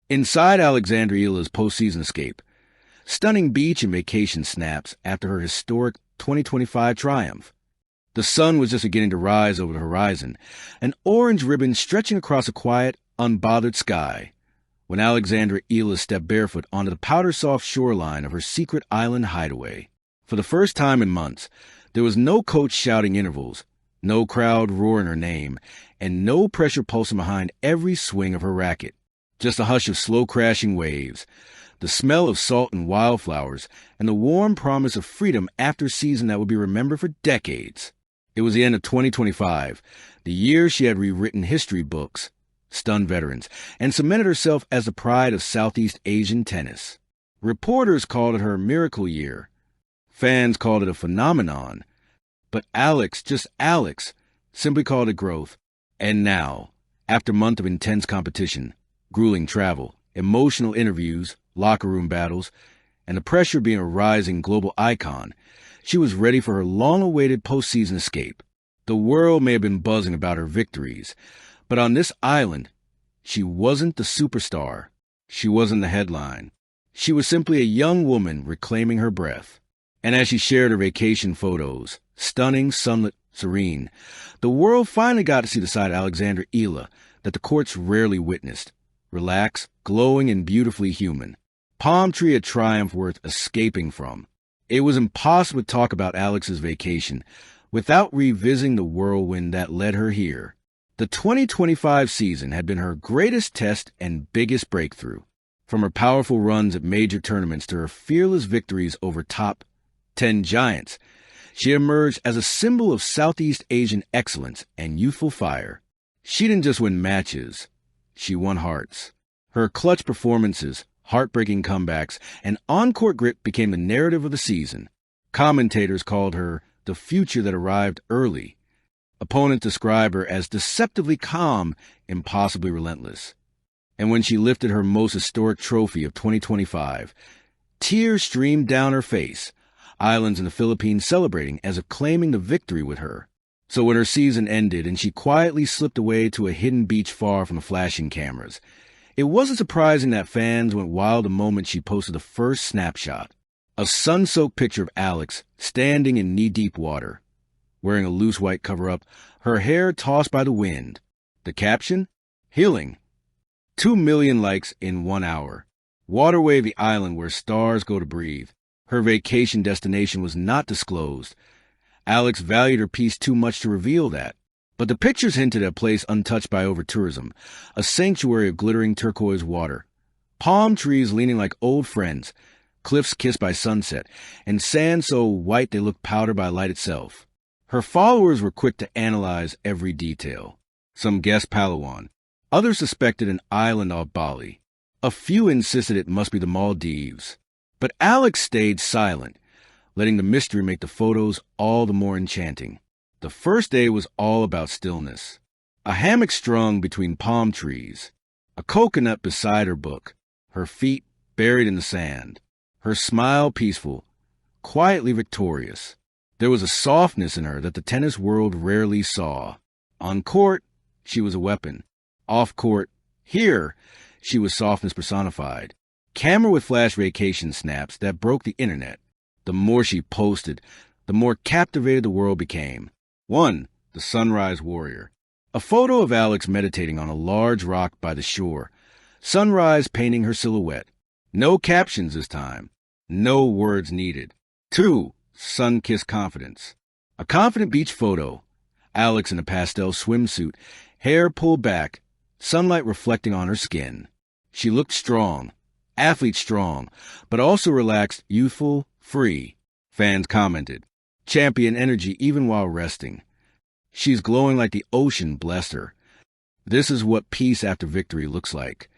Inside Alexandra Eala's postseason escape, stunning beach and vacation snaps after her historic 2025 triumph. The sun was just beginning to rise over the horizon, an orange ribbon stretching across a quiet, unbothered sky, when Alexandra Eala stepped barefoot onto the powder-soft shoreline of her secret island hideaway. For the first time in months, there was no coach shouting intervals, no crowd roaring her name, and no pressure pulsing behind every swing of her racket. Just a hush of slow-crashing waves, the smell of salt and wildflowers, and the warm promise of freedom after a season that would be remembered for decades. It was the end of 2025, the year she had rewritten history books, stunned veterans, and cemented herself as the pride of Southeast Asian tennis. Reporters called it her miracle year. Fans called it a phenomenon. But Alex, just Alex, simply called it growth. And now, after a month of intense competition, grueling travel, emotional interviews, locker room battles, and the pressure of being a rising global icon, she was ready for her long-awaited postseason escape. The world may have been buzzing about her victories, but on this island, she wasn't the superstar. She wasn't the headline. She was simply a young woman reclaiming her breath. And as she shared her vacation photos, stunning, sunlit, serene, the world finally got to see the side of Alexandra Eala that the courts rarely witnessed. Relaxed, glowing, and beautifully human. Palm tree a triumph worth escaping from. It was impossible to talk about Alex's vacation without revisiting the whirlwind that led her here. The 2025 season had been her greatest test and biggest breakthrough. From her powerful runs at major tournaments to her fearless victories over top 10 giants, she emerged as a symbol of Southeast Asian excellence and youthful fire. She didn't just win matches. She won hearts. Her clutch performances, heartbreaking comebacks, and on-court grit became the narrative of the season. Commentators called her the future that arrived early. Opponents described her as deceptively calm, impossibly relentless. And when she lifted her most historic trophy of 2025, tears streamed down her face, islands in the Philippines celebrating as if claiming the victory with her. So when her season ended and she quietly slipped away to a hidden beach far from the flashing cameras, it wasn't surprising that fans went wild the moment she posted the first snapshot. A sun-soaked picture of Alex standing in knee-deep water, wearing a loose white cover-up, her hair tossed by the wind. The caption? Healing. 2 million likes in 1 hour. Waterway the island where stars go to breathe. Her vacation destination was not disclosed. Alex valued her peace too much to reveal that. But the pictures hinted at a place untouched by over-tourism, a sanctuary of glittering turquoise water, palm trees leaning like old friends, cliffs kissed by sunset, and sand so white they looked powdered by light itself. Her followers were quick to analyze every detail. Some guessed Palawan. Others suspected an island off Bali. A few insisted it must be the Maldives. But Alex stayed silent, letting the mystery make the photos all the more enchanting. The first day was all about stillness. A hammock strung between palm trees, a coconut beside her book, her feet buried in the sand, her smile peaceful, quietly victorious. There was a softness in her that the tennis world rarely saw. On court, she was a weapon. Off court, here, she was softness personified. Camera would flash vacation snaps that broke the internet. The more she posted, the more captivated the world became. One, the sunrise warrior. A photo of Alex meditating on a large rock by the shore. Sunrise painting her silhouette. No captions this time. No words needed. 2, sun-kissed confidence. A confident beach photo. Alex in a pastel swimsuit, hair pulled back, sunlight reflecting on her skin. She looked strong, athlete strong, but also relaxed, youthful, free. Fans commented. Champion energy even while resting. She's glowing like the ocean blessed her. This is what peace after victory looks like.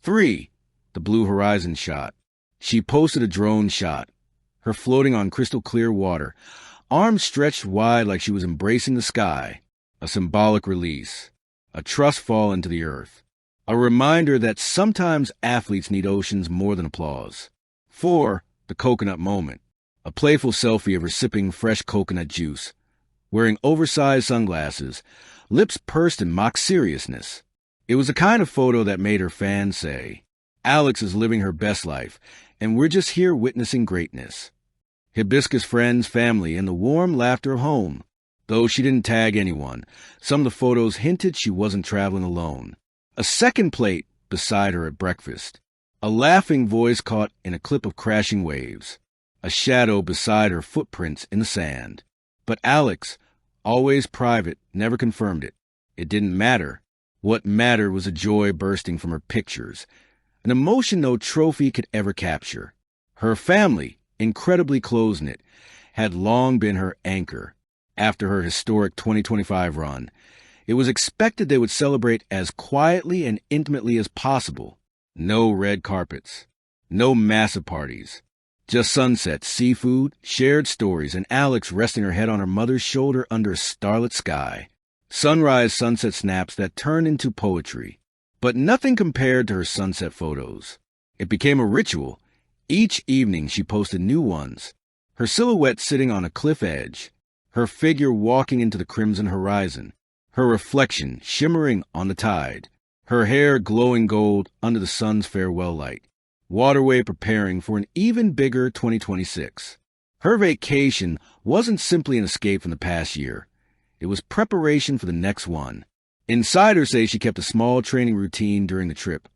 3, the blue horizon shot. She posted a drone shot, her floating on crystal clear water, arms stretched wide like she was embracing the sky. A symbolic release, a trust fall into the earth. A reminder that sometimes athletes need oceans more than applause. 4, the coconut moment. A playful selfie of her sipping fresh coconut juice, wearing oversized sunglasses, lips pursed in mock seriousness. It was the kind of photo that made her fans say, Alex is living her best life, and we're just here witnessing greatness. Hibiscus friends, family, and the warm laughter of home. Though she didn't tag anyone, some of the photos hinted she wasn't traveling alone. A second plate beside her at breakfast. A laughing voice caught in a clip of crashing waves. A shadow beside her, footprints in the sand. But Alex, always private, never confirmed it. It didn't matter. What mattered was a joy bursting from her pictures, an emotion no trophy could ever capture. Her family, incredibly close-knit, had long been her anchor. After her historic 2025 run, it was expected they would celebrate as quietly and intimately as possible. No red carpets, no massive parties, just sunsets, seafood, shared stories, and Alex resting her head on her mother's shoulder under a starlit sky. Sunrise sunset snaps that turned into poetry, but nothing compared to her sunset photos. It became a ritual. Each evening she posted new ones, her silhouette sitting on a cliff edge, her figure walking into the crimson horizon, her reflection shimmering on the tide, her hair glowing gold under the sun's farewell light, waterway preparing for an even bigger 2026. Her vacation wasn't simply an escape from the past year. It was preparation for the next one. Insiders say she kept a small training routine during the trip.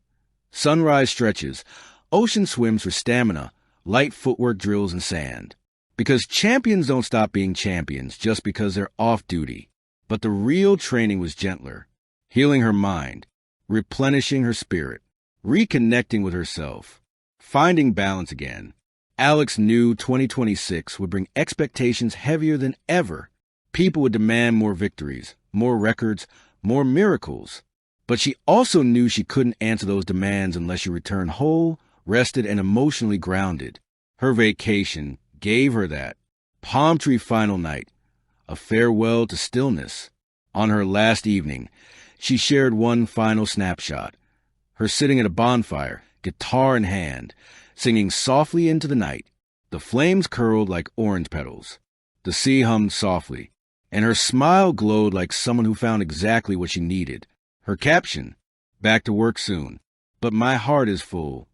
Sunrise stretches, ocean swims for stamina, light footwork drills in sand. Because champions don't stop being champions just because they're off duty. But the real training was gentler, healing her mind, replenishing her spirit, reconnecting with herself, finding balance again. Alex knew 2026 would bring expectations heavier than ever. People would demand more victories, more records, more miracles. But she also knew she couldn't answer those demands unless she returned whole, rested, and emotionally grounded. Her vacation gave her that. Palm tree final night, a farewell to stillness. On her last evening, she shared one final snapshot. Her sitting at a bonfire, guitar in hand, singing softly into the night. The flames curled like orange petals. The sea hummed softly, and her smile glowed like someone who found exactly what she needed. Her caption, "Back to work soon, but my heart is full."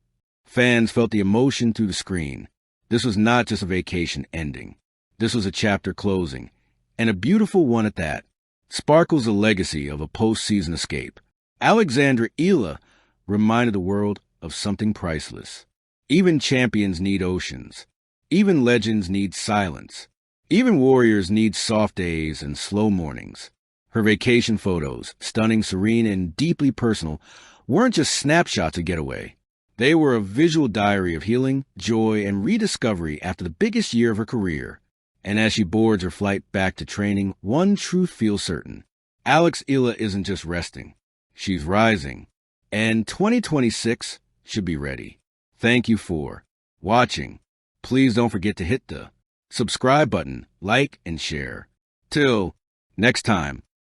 Fans felt the emotion through the screen. This was not just a vacation ending. This was a chapter closing, and a beautiful one at that. Sparkles the legacy of a postseason escape. Alexandra Eala reminded the world of something priceless. Even champions need oceans. Even legends need silence. Even warriors need soft days and slow mornings. Her vacation photos, stunning, serene, and deeply personal, weren't just snapshots of getaway. They were a visual diary of healing, joy, and rediscovery after the biggest year of her career. And as she boards her flight back to training, one truth feels certain. Alex Eala isn't just resting. She's rising. And 2026 should be ready. Thank you for watching. Please don't forget to hit the subscribe button, like, and share. Till next time.